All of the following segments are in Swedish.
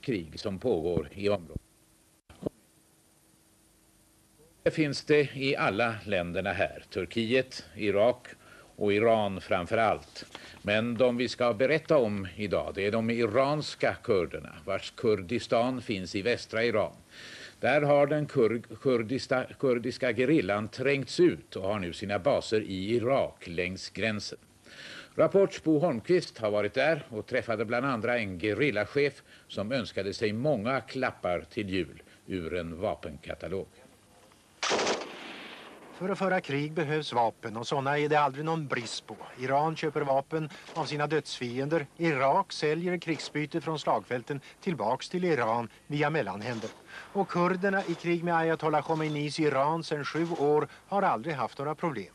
krig som pågår i området. Det finns det i alla länderna här, Turkiet, Irak och Iran framför allt. Men de vi ska berätta om idag, det är de iranska kurderna, vars Kurdistan finns i västra Iran. Där har den kurdiska gerillan trängts ut och har nu sina baser i Irak längs gränsen. Rapports Bo Holmqvist har varit där och träffade bland andra en gerillachef som önskade sig många klappar till jul ur en vapenkatalog. För att föra krig behövs vapen och sådana är det aldrig någon brist på. Iran köper vapen av sina dödsfiender. Irak säljer krigsbyte från slagfälten tillbaks till Iran via mellanhänder. Och kurderna i krig med Ayatollah Khomeinis Iran sedan 7 år har aldrig haft några problem.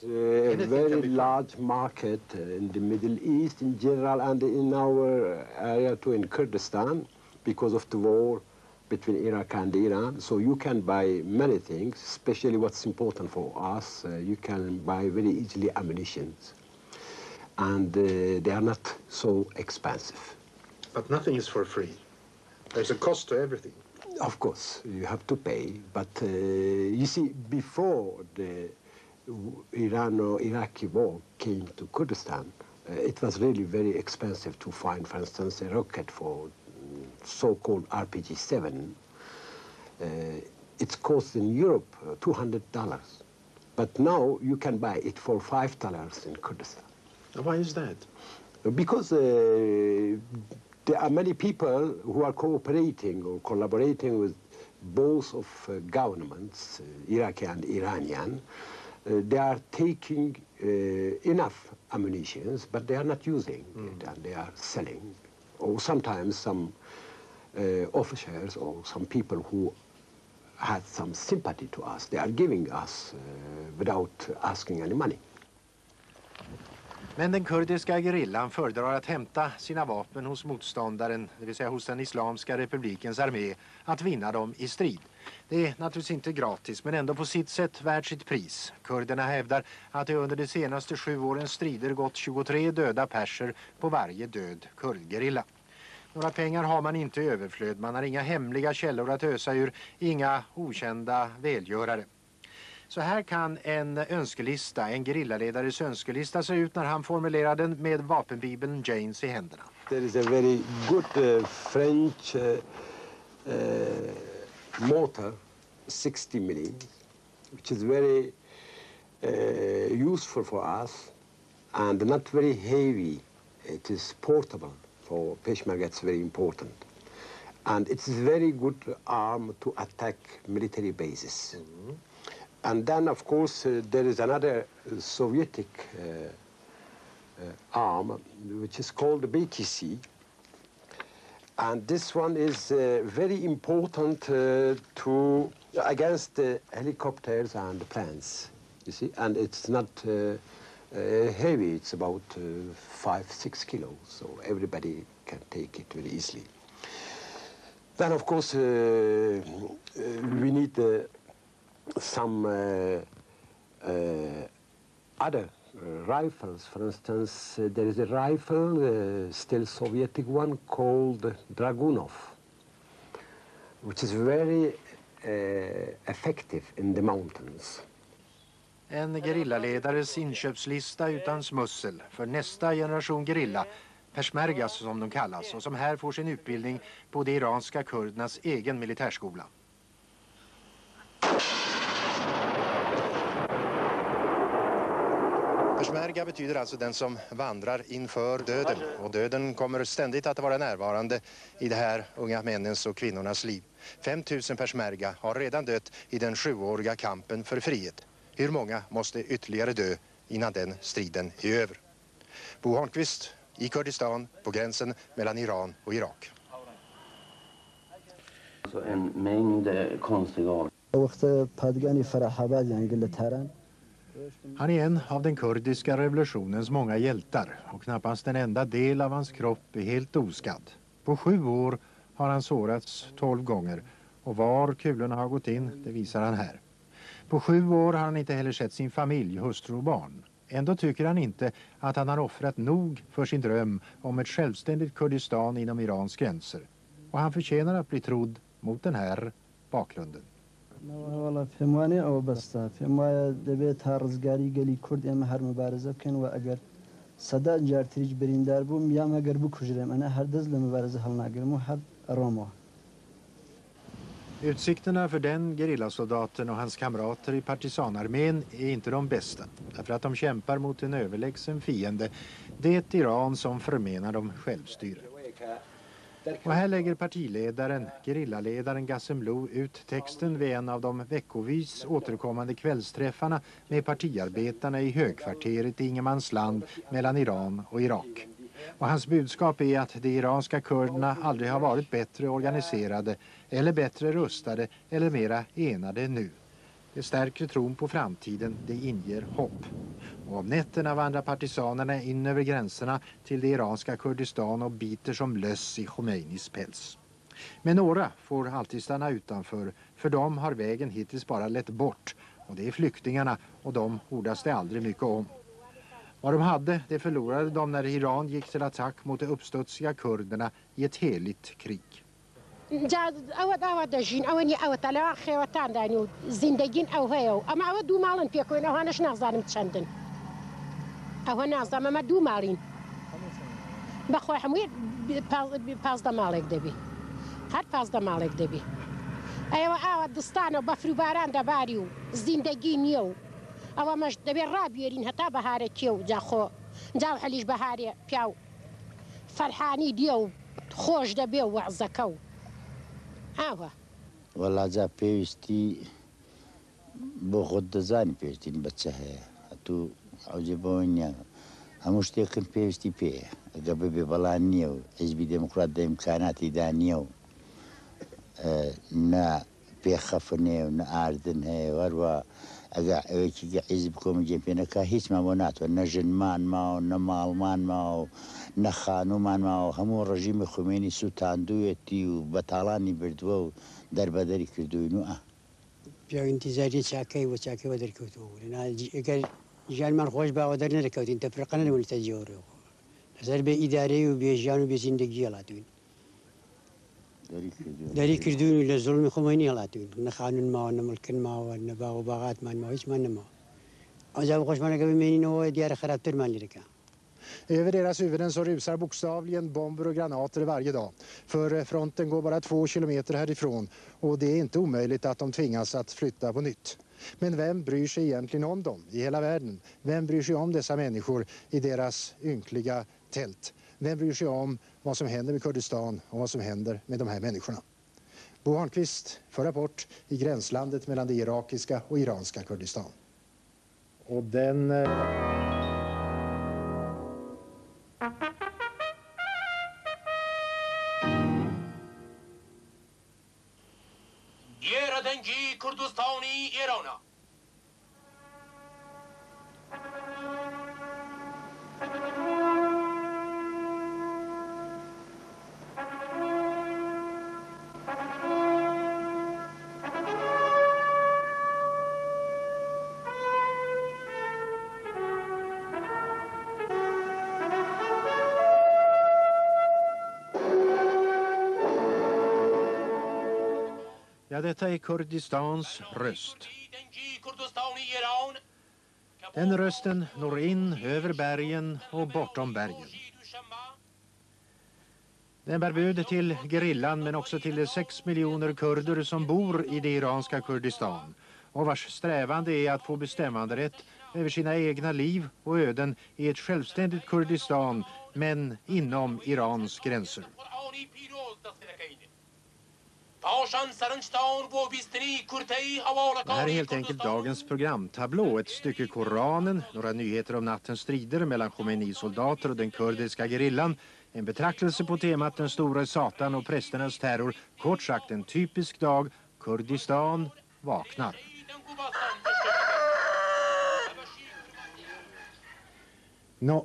A very large market in the Middle East in general and in our area too in Kurdistan because of the war between Iraq and Iran. So you can buy many things, especially what's important for us. You can buy very easily ammunitions. And they are not so expensive. But nothing is for free. There's a cost to everything. Of course, you have to pay. But you see, before the Iran or Iraqi war came to Kurdistan, it was really very expensive to find, for instance, a rocket for so-called RPG-7. It's cost in Europe $200. But now you can buy it for $5 in Kurdistan. Why is that? Because there are many people who are cooperating or collaborating with both of governments, Iraqi and Iranian. They are taking enough ammunitions, but they are not using it, and they are selling. Or sometimes some officers or some people who had some sympathy to us, they are giving us without asking any money. Men den kurdiska gerillan föredrar att hämta sina vapen hos motståndaren, det vill säga hos den Islamiska republikens armé, att vinna dem i strid. Det är naturligtvis inte gratis, men ändå på sitt sätt värt sitt pris. Kurderna hävdar att det under de senaste 7 årens strider gått 23 döda perser på varje död kurdgerilla. Några pengar har man inte i överflöd, man har inga hemliga källor att ösa ur, inga okända välgörare. Så här kan en önskelista, en gerillaledares önskelista se ut när han formulerar den med vapenbibeln Janes i händerna. There is a very good French mortar, 60 mm, which is very useful for us and not very heavy. It is portable. For Peshmerga, it's very important. And it's a very good arm to attack military bases. And then, of course, there is another Sovietic arm, which is called the BTC. And this one is very important against the helicopters and the planes, you see. And it's not heavy, it's about 5-6 kilos, so everybody can take it very easily. Then, of course, we need some other rifles. For instance, there is a rifle, still Soviet one, called Dragunov, which is very effective in the mountains. En gerillaledares inköpslista utan smussel för nästa generation gerilla, Peshmergas som de kallas, och som här får sin utbildning på de iranska kurdernas egen militärskola. Peshmerga betyder alltså den som vandrar inför döden, och döden kommer ständigt att vara närvarande i det här unga männens och kvinnornas liv. 5000 Peshmerga har redan dött i den 7-åriga kampen för frihet. Hur många måste ytterligare dö innan den striden är över? Bo Holmqvist i Kurdistan på gränsen mellan Iran och Irak. Så en mängd konstiga Han är en av den kurdiska revolutionens många hjältar och knappast en enda del av hans kropp är helt oskadd. På 7 år har han sårats 12 gånger och var kulorna har gått in, det visar han här. På 7 år har han inte heller sett sin familj, hustru och barn. Ändå tycker han inte att han har offrat nog för sin dröm om ett självständigt Kurdistan inom Irans gränser. Och han förtjänar att bli trodd mot den här bakgrunden. والله فهمواني أو بس فهموا دبيت هارزجاري قلي كرد إما هر مبارزة كان وأجر صدق جار تريج برين داربوم يا ما قربو كجرم أنا هردز لمبارزة هالناقرمو هر رومو. Utsikterna för den gerillasoldaten och hans kamrater i partisanarmén är inte de bästa. Därför att de kämpar mot en överlägsen fiende. Det är ett Iran som förmenar dem självstyre. Och här lägger partiledaren, gerillaledaren Gassemlou ut texten vid en av de veckovis återkommande kvällsträffarna med partiarbetarna i högkvarteret i Ingermansland mellan Iran och Irak. Och hans budskap är att de iranska kurderna aldrig har varit bättre organiserade eller bättre rustade eller mera enade nu. Det stärker tron på framtiden, det inger hopp. Och om nätterna vandrar partisanerna in över gränserna till det iranska Kurdistan och biter som löss i Khomeinis päls. Men några får alltid stanna utanför, för dem har vägen hittills bara lett bort. Och det är flyktingarna, och de ordas det aldrig mycket om. Vad de hade, det förlorade de när Iran gick till attack mot de uppstudsiga kurderna i ett heligt krig. أو مش دبي رابيرين هتا بهارة كيو جاخو جاو حليش بهارة بياو فرحاني ديو خوش دبيو وعزكو هاوا والله جا بيستي بخود دزاني بيستي بتسهى تو عجبوني همشتاقين بيستي بيه قبل ببلانيو حزب ديمقراط بإمكاناتي دانيو نا بيخفني ونا أردن هي وروا أجا حزبكم جنبنا كهيس ما بناتو نجن مان ماو نمال مان ماو نخانو مان ماو همو رژیم خمینی سوتاندویتی و بطالانی بردو در بدری کردوینو بیا انتظاری چاکی و چاکی و در کتو لنا اگر جان من خوش با و در نرکوت انت فرقنا ولی تجورو نظر به اداره و به جان و به زندگی لاتون داری کردوین ولی ظلم خمینی لاتون نخانون ما نملکن ما و نباغ و باغات ما ما هیچ ما نما آجاب خوش من قبل منی نو دیار خرابتر من لرکا. Över deras huvuden så rusar bokstavligen bomber och granater varje dag. För fronten går bara 2 kilometer härifrån och det är inte omöjligt att de tvingas att flytta på nytt. Men vem bryr sig egentligen om dem i hela världen? Vem bryr sig om dessa människor i deras ynkliga tält? Vem bryr sig om vad som händer med Kurdistan och vad som händer med de här människorna? Bo Harnqvist för Rapport i gränslandet mellan det irakiska och iranska Kurdistan. Och den... دنجی کردستانی ایرانا Ja, detta är Kurdistans röst. Den rösten når in över bergen och bortom bergen. Den bär bud till gerillan men också till de 6 miljoner kurder som bor i det iranska Kurdistan och vars strävande är att få bestämmanderätt över sina egna liv och öden i ett självständigt Kurdistan men inom Irans gränser. Det här är helt enkelt dagens programtablå. Ett stycke Koranen, några nyheter om nattens strider mellan Khomeini-soldater och den kurdiska gerillan. En betraktelse på temat den stora satan och prästernas terror. Kort sagt en typisk dag. Kurdistan vaknar.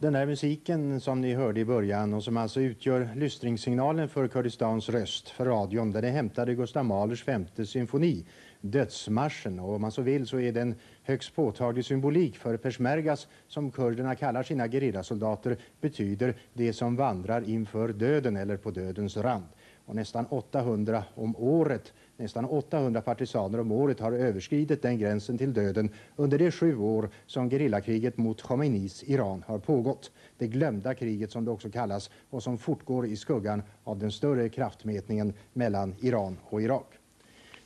Den där musiken som ni hörde i början och som alltså utgör lyssningssignalen för Kurdistans röst för radion, den är hämtad i Gustav Mahlers 5:e symfoni, Dödsmarschen. Och om man så vill så är den högst påtaglig symbolik för peshmergas, som kurderna kallar sina gerillasoldater, betyder det som vandrar inför döden eller på dödens rand. och nästan 800 om året. Nästan 800 partisaner om året har överskridit den gränsen till döden under de 7 år som gerillakriget mot Khomeinis Iran har pågått. Det glömda kriget som det också kallas och som fortgår i skuggan av den större kraftmätningen mellan Iran och Irak.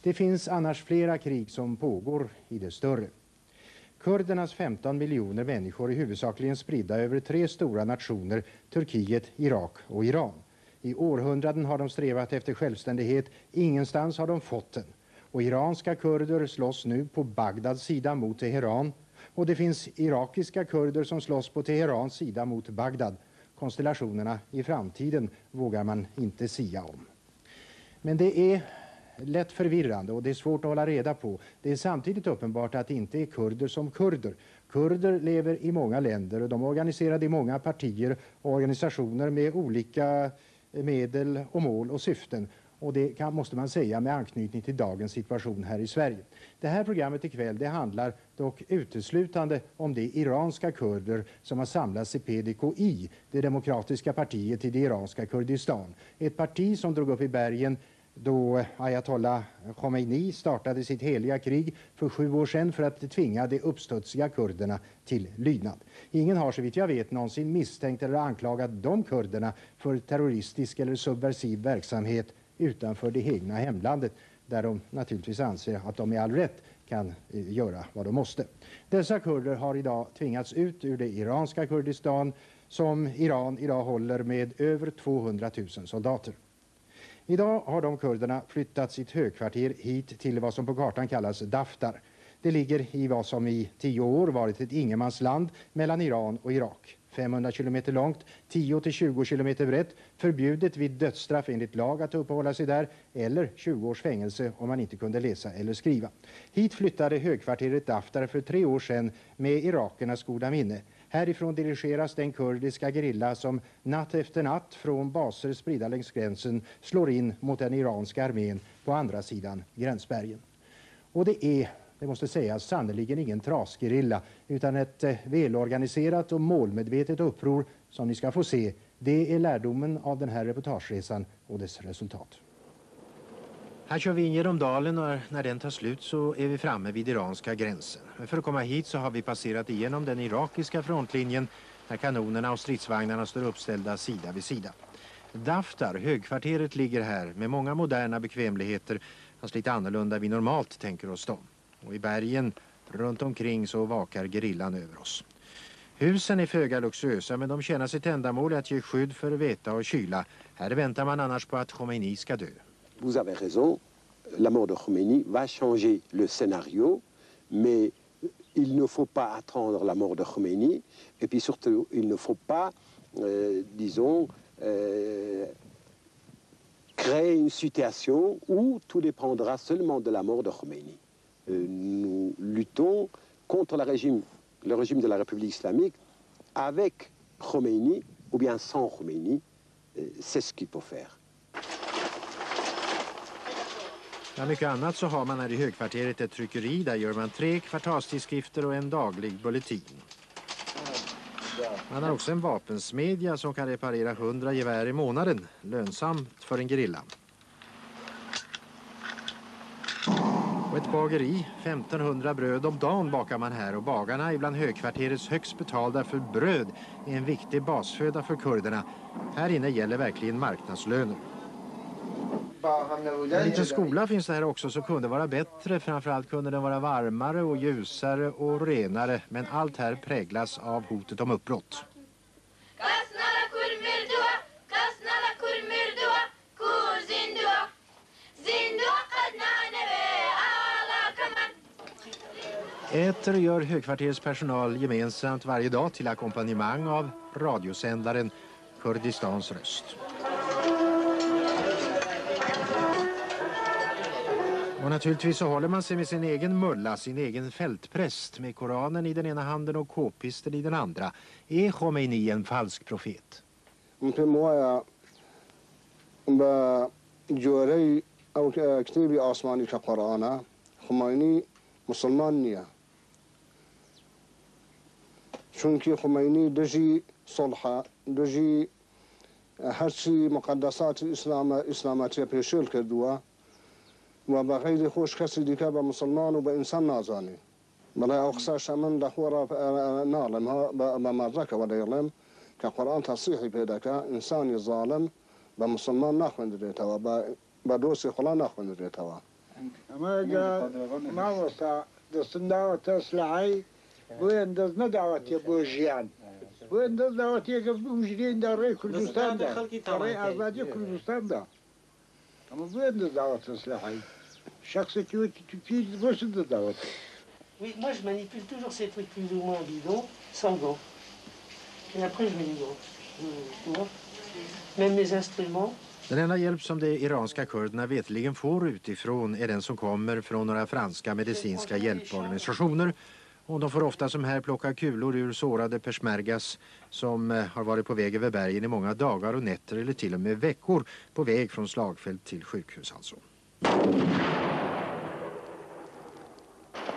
Det finns annars flera krig som pågår i det större. Kurdernas 15 miljoner människor är huvudsakligen spridda över 3 stora nationer, Turkiet, Irak och Iran. I århundraden har de strävat efter självständighet, ingenstans har de fått den. Och iranska kurder slåss nu på Bagdads sida mot Teheran. Och det finns irakiska kurder som slåss på Teherans sida mot Bagdad. Konstellationerna i framtiden vågar man inte sia om. Men det är lätt förvirrande och det är svårt att hålla reda på. Det är samtidigt uppenbart att det inte är kurder som kurder. Kurder lever i många länder och de är organiserade i många partier och organisationer med olika medel och mål och syften. Och det måste man säga med anknytning till dagens situation här i Sverige. Det här programmet ikväll det handlar dock uteslutande om de iranska kurder som har samlats i PDKI, det demokratiska partiet i det iranska Kurdistan. Ett parti som drog upp i bergen då Ayatollah Khomeini startade sitt heliga krig för 7 år sedan för att tvinga de uppstudsiga kurderna till lydnad. Ingen har så vitt jag vet någonsin misstänkt eller anklagat de kurderna för terroristisk eller subversiv verksamhet utanför det egna hemlandet, där de naturligtvis anser att de i all rätt kan göra vad de måste. Dessa kurder har idag tvingats ut ur det iranska Kurdistan som Iran idag håller med över 200 000 soldater. Idag har de kurderna flyttat sitt högkvarter hit till vad som på kartan kallas Daftar. Det ligger i vad som i 10 år varit ett ingenmansland mellan Iran och Irak. 500 kilometer långt, 10-20 kilometer brett, förbjudet vid dödsstraff enligt lag att uppehålla sig där eller 20 års fängelse om man inte kunde läsa eller skriva. Hit flyttade högkvarteret Daftar för 3 år sedan med irakernas goda minne. Härifrån dirigeras den kurdiska gerilla som natt efter natt från baser spridda längs gränsen slår in mot den iranska armén på andra sidan gränsbergen. Och det måste sägas, sannoliken ingen trasgerilla utan ett välorganiserat och målmedvetet uppror som ni ska få se. Det är lärdomen av den här reportageresan och dess resultat. Här kör vi in genom dalen och när den tar slut så är vi framme vid iranska gränsen. Men för att komma hit så har vi passerat igenom den irakiska frontlinjen där kanonerna och stridsvagnarna står uppställda sida vid sida. Daftar, högkvarteret, ligger här med många moderna bekvämligheter, fast lite annorlunda vi normalt tänker oss dem. Och i bergen runt omkring så vakar gerillan över oss. Husen är föga luxuösa men de tjänar sitt ändamål att ge skydd för väta och kyla. Här väntar man annars på att Khomeini ska dö. Vous avez raison, la mort de Khomeini va changer le scénario, mais il ne faut pas attendre la mort de Khomeini, et puis surtout il ne faut pas, disons, créer une situation où tout dépendra seulement de la mort de Khomeini. Nous luttons contre le régime de la République islamique avec Khomeini ou bien sans Khomeini, c'est ce qu'il faut faire. Ja, mycket annat så har man här i högkvarteret ett tryckeri. Där gör man 3 kvartalstidskrifter och en daglig bulletin. Man har också en vapensmedja som kan reparera 100 gevär i månaden. Lönsamt för en gerilla. Och ett bageri, 1500 bröd om dagen bakar man här. Och bagarna är bland högkvarterets högst betalda, för bröd är en viktig basföda för kurderna. Här inne gäller verkligen marknadslöner. En liten skola finns det här också som kunde vara bättre. Framförallt kunde den vara varmare och ljusare och renare. Men allt här präglas av hotet om uppbrott. Äter gör högkvarterets personal gemensamt varje dag till ackompanjemang av radiosändaren Kurdistans röst. Och naturligtvis så håller man sig med sin egen mulla, sin egen fältpräst, med Koranen i den ena handen och k-pisten i den andra. Är Khomeini en falsk profet? چونکی خمینی دژی صلح دژی هرچی مقدسات اسلاماتی پیشل کردووە و بە غیری خۆش کەسی دیکە بە مسلمان و بە ئینسان نازانێ بەڵێ ئەو قسەشە من لەخۆڕ ناڵم بە مەڕەکەوە دەیڵێم کە قورئان تەصریحی پێ دەکا ئینسانی زاڵم بە مسلمان ناخوێندرێتەوە بە دۆستی خۆڵا ناخوێندرێتەوە ئەمە ماوەستا دەستم داوەتە سلعی بۆیان دەست نەداوەتێ بۆ ژیان بۆیان دەست داوەتێکە بژرێندا ڕێی کوردستاندا ڕێی ئازادی کوردستاندا ئەمە بۆیان دەست داوەتە سلعی شخصێکی وەکی توپی بۆش دەداوەتە Oui, moi je manipule toujours ces trucs plus ou moins bidons, sans gants. Et après je mets les gants. Tu vois? Même mes instruments. Den enda hjälp som de iranska kurderna vetligen får utifrån är den som kommer från några franska medicinska hjälporganisationer. Och de får ofta som här plocka kulor ur sårade peshmergas som har varit på väg över bergen i många dagar och nätter eller till och med veckor på väg från slagfält till sjukhus alltså.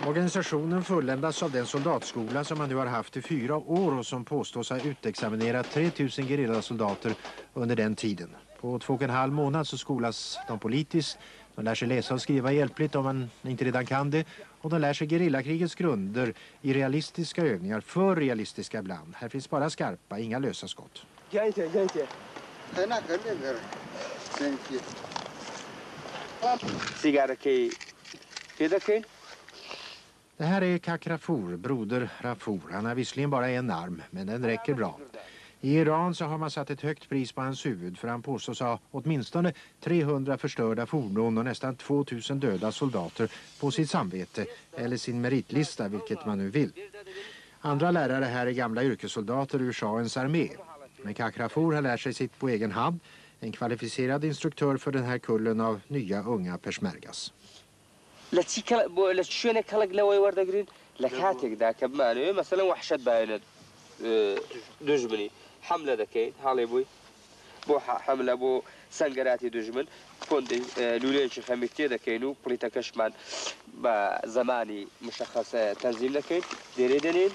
Organisationen fulländas av den soldatskola som man nu har haft i 4 år och som påstås ha utexaminerat 3000 gerillasoldater under den tiden. På 2,5 månader så skolas de politiskt. De lär sig läsa och skriva hjälpligt om man inte redan kan det. Och de lär sig gerillakrigets grunder i realistiska övningar, för realistiska ibland. Här finns bara skarpa, inga lösa skott. Det här är Kakrafour, broder Rafour. Han har visserligen bara en arm, men den räcker bra. I Iran så har man satt ett högt pris på hans huvud för han påstås ha åtminstone 300 förstörda fordon och nästan 2000 döda soldater på sitt samvete eller sin meritlista, vilket man nu vill. Andra lärare här är gamla yrkessoldater ur shahens armé. Men Kakrafour har lärt sig sitt på egen hand, en kvalificerad instruktör för den här kullen av nya unga peshmergas. لشونه كلق لوي ورده جرين لكاتك دا كبمانه مثلا وحشت باينه دجمني حمله دكين هالي بوي بو حمله بو سنجراتي دجمن كوندي لوليش خميتي دكينو بوليتا كشمان بزماني مشخص تنزيل دكين ديريدنين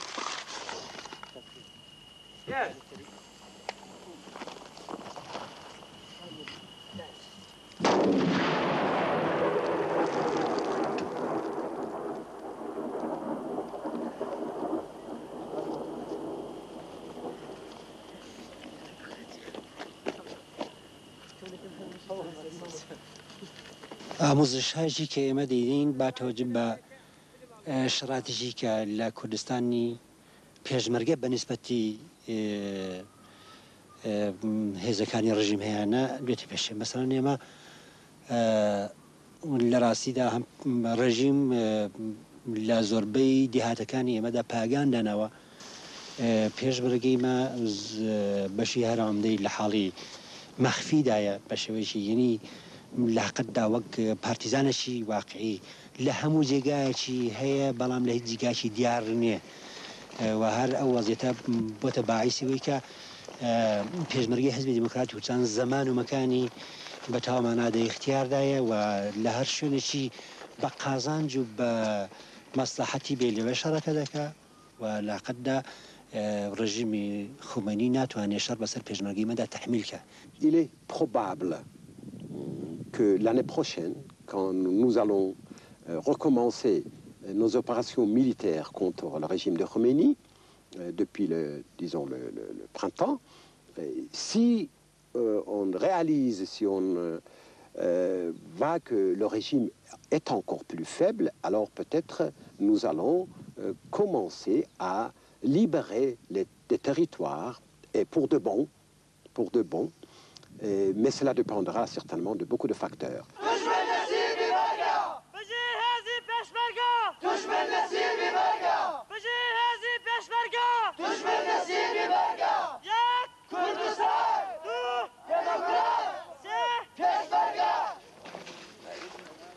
ئامۆزشهایشی کە ئێمە دەیدین با تەوەجه بە شراتیشی کە لە کوردستانی پێشمەرگە بە نیسبەتی هێزەکانی ڕژیم هەیەە دوێتی پێشێ مەسەڵەن ئێمە لە ڕاستیدا ڕژیم لە زۆربەی دیهاتەکانی ئێمەدا پاگان داناوە پێشبەرگەیمە بەشی هەرامدەی لە حاڵی مەخفیدایە بە شێوەیەکی یعنی لاقەتدا وەک پارتیزانەشی واقعی لە هەموو جێگایەکی هەیە بەڵام لە هیچ جێگایکی دیار نییە و هەر ئەو وەزیێتە بۆتە باعیسیەوەی کە پێشمەرگەی حزبی دیموکراتی و چەند زەمان و مەکانی بە تاوانادە اختیاردایە و لە هەر شوێنێکی بە قازانج و بە مەسلحەتی بێ لەوێ شەڕەکە دەکا و لاقەتدا ڕژیمی خومەینی ناتوانێت شەڕ بەسەر پێشمەرگەی مەدا تەحمیل کە. Il est probable que l'année prochaine, quand nous allons recommencer nos opérations militaires contre le régime de Khomeini, depuis le printemps, si on réalise, si on voit que le régime est encore plus faible, alors peut-être nous allons commencer à libérer des territoires, et pour de bon, mais cela dépendra certainement de beaucoup de facteurs.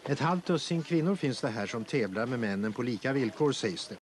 Ett halvt dussin kvinnor finns det här som tävlar med männen på lika villkor, sägs det.